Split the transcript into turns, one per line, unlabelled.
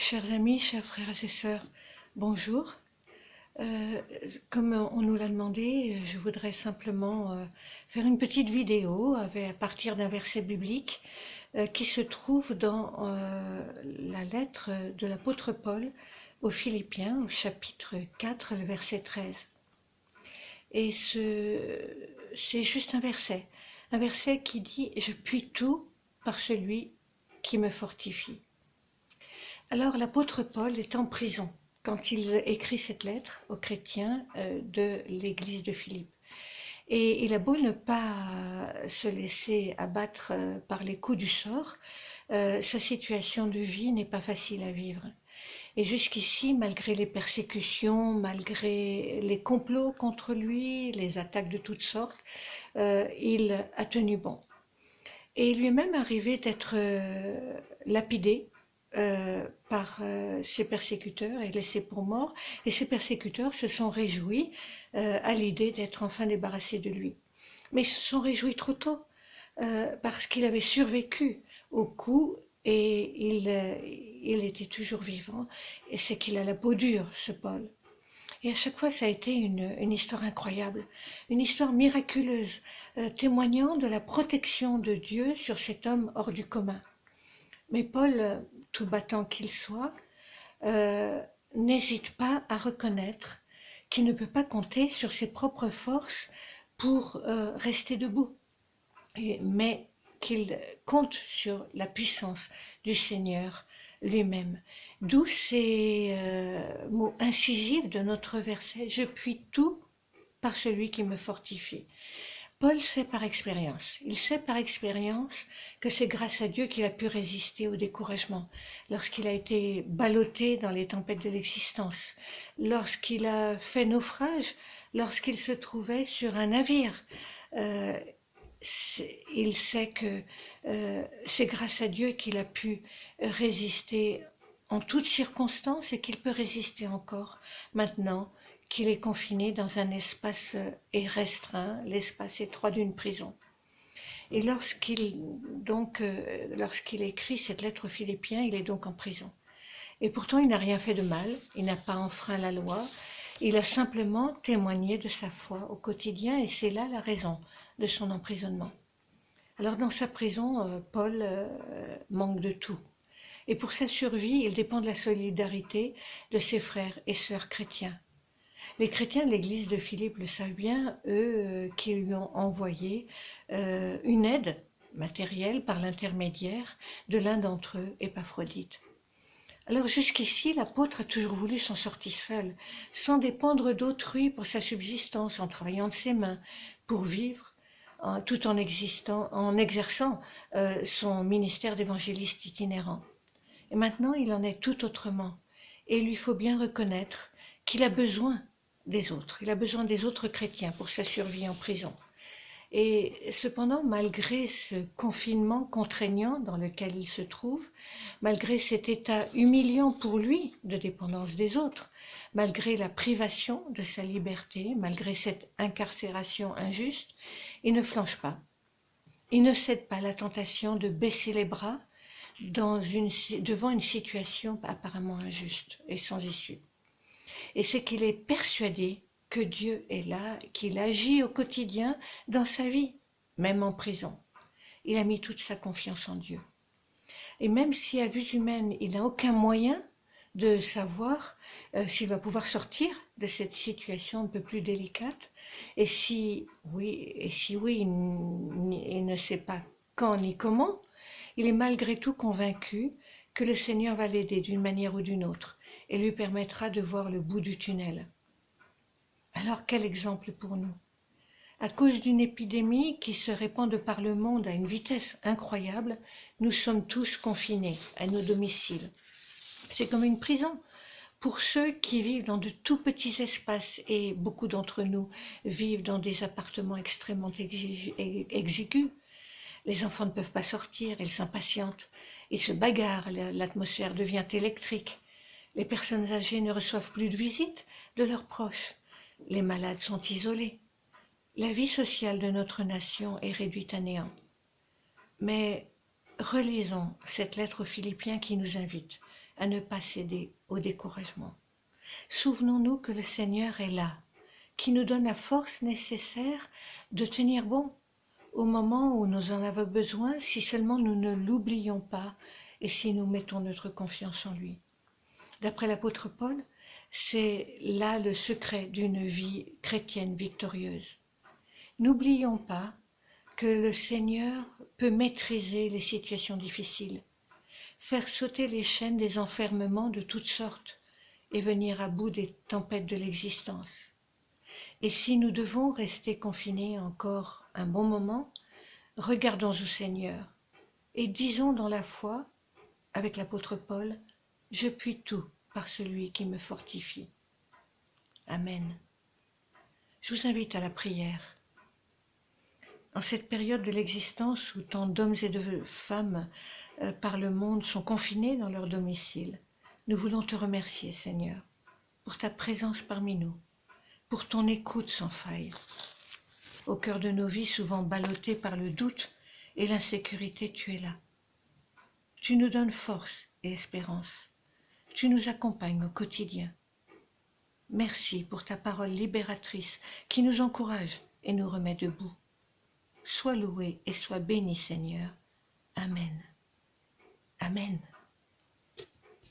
Chers amis, chers frères et sœurs, bonjour. Euh, Comme on nous l'a demandé, je voudrais simplement faire une petite vidéo à partir d'un verset biblique qui se trouve dans la lettre de l'apôtre Paul aux Philippiens, au chapitre 4, le verset 13. Et c'est juste un verset qui dit « Je puis tout par celui qui me fortifie ». Alors l'apôtre Paul est en prison quand il écrit cette lettre aux chrétiens de l'église de Philippe. Et il a beau ne pas se laisser abattre par les coups du sort, sa situation de vie n'est pas facile à vivre. Et jusqu'ici, malgré les persécutions, malgré les complots contre lui, les attaques de toutes sortes, il a tenu bon. Et il lui est même arrivé d'être lapidé par ses persécuteurs et laissé pour mort. Et ses persécuteurs se sont réjouis à l'idée d'être enfin débarrassés de lui. Mais ils se sont réjouis trop tôt parce qu'il avait survécu au coup et il était toujours vivant. Et c'est qu'il a la peau dure, ce Paul. Et à chaque fois, ça a été une histoire incroyable, une histoire miraculeuse, témoignant de la protection de Dieu sur cet homme hors du commun. Mais Paul, tout battant qu'il soit, euh, n'hésite pas à reconnaître qu'il ne peut pas compter sur ses propres forces pour rester debout, mais qu'il compte sur la puissance du Seigneur lui-même. D'où ces mots incisifs de notre verset « Je puis tout par celui qui me fortifie ». Paul sait par expérience, il sait par expérience que c'est grâce à Dieu qu'il a pu résister au découragement, lorsqu'il a été ballotté dans les tempêtes de l'existence, lorsqu'il a fait naufrage, lorsqu'il se trouvait sur un navire. Euh, il sait que c'est grâce à Dieu qu'il a pu résister en toutes circonstances et qu'il peut résister encore maintenant qu'il est confiné dans un espace restreint, l'espace étroit d'une prison. Et lorsqu'il écrit cette lettre aux Philippiens, il est donc en prison. Et pourtant, il n'a rien fait de mal, il n'a pas enfreint la loi, il a simplement témoigné de sa foi au quotidien et c'est là la raison de son emprisonnement. Alors dans sa prison, Paul manque de tout. Et pour sa survie, il dépend de la solidarité de ses frères et sœurs chrétiens. Les chrétiens de l'église de Philippe le savent bien, eux qui lui ont envoyé une aide matérielle par l'intermédiaire de l'un d'entre eux, Épaphrodite. Alors jusqu'ici, l'apôtre a toujours voulu s'en sortir seul, sans dépendre d'autrui pour sa subsistance, en travaillant de ses mains, pour vivre, tout en exerçant son ministère d'évangéliste itinérant. Et maintenant, il en est tout autrement. Et il lui faut bien reconnaître qu'il a besoin des autres. Il a besoin des autres chrétiens pour sa survie en prison. Et cependant, malgré ce confinement contraignant dans lequel il se trouve, malgré cet état humiliant pour lui de dépendance des autres, malgré la privation de sa liberté, malgré cette incarcération injuste, il ne flanche pas. Il ne cède pas à la tentation de baisser les bras devant une situation apparemment injuste et sans issue. Et c'est qu'il est persuadé que Dieu est là, qu'il agit au quotidien dans sa vie, même en prison. Il a mis toute sa confiance en Dieu. Et même si à vue humaine, il n'a aucun moyen de savoir s'il va pouvoir sortir de cette situation un peu plus délicate, et si oui, il ne sait pas quand ni comment, il est malgré tout convaincu que le Seigneur va l'aider d'une manière ou d'une autre et lui permettra de voir le bout du tunnel. Alors quel exemple pour nous? À cause d'une épidémie qui se répand de par le monde à une vitesse incroyable, nous sommes tous confinés à nos domiciles. C'est comme une prison pour ceux qui vivent dans de tout petits espaces et beaucoup d'entre nous vivent dans des appartements extrêmement exigus. Les enfants ne peuvent pas sortir, ils s'impatientent, ils se bagarrent, l'atmosphère devient électrique. Les personnes âgées ne reçoivent plus de visites de leurs proches. Les malades sont isolés. La vie sociale de notre nation est réduite à néant. Mais relisons cette lettre aux Philippiens qui nous invite à ne pas céder au découragement. Souvenons-nous que le Seigneur est là, qui nous donne la force nécessaire de tenir bon au moment où nous en avons besoin, si seulement nous ne l'oublions pas et si nous mettons notre confiance en lui. D'après l'apôtre Paul, c'est là le secret d'une vie chrétienne victorieuse. N'oublions pas que le Seigneur peut maîtriser les situations difficiles, faire sauter les chaînes des enfermements de toutes sortes et venir à bout des tempêtes de l'existence. Et si nous devons rester confinés encore un bon moment, regardons au Seigneur et disons dans la foi, avec l'apôtre Paul, « Je puis tout par celui qui me fortifie. » Amen. Je vous invite à la prière. En cette période de l'existence où tant d'hommes et de femmes par le monde sont confinés dans leur domicile, nous voulons te remercier, Seigneur, pour ta présence parmi nous, pour ton écoute sans faille. Au cœur de nos vies souvent ballottées par le doute et l'insécurité, tu es là. Tu nous donnes force et espérance. Tu nous accompagnes au quotidien. Merci pour ta parole libératrice qui nous encourage et nous remet debout. Sois loué et sois béni, Seigneur. Amen. Amen.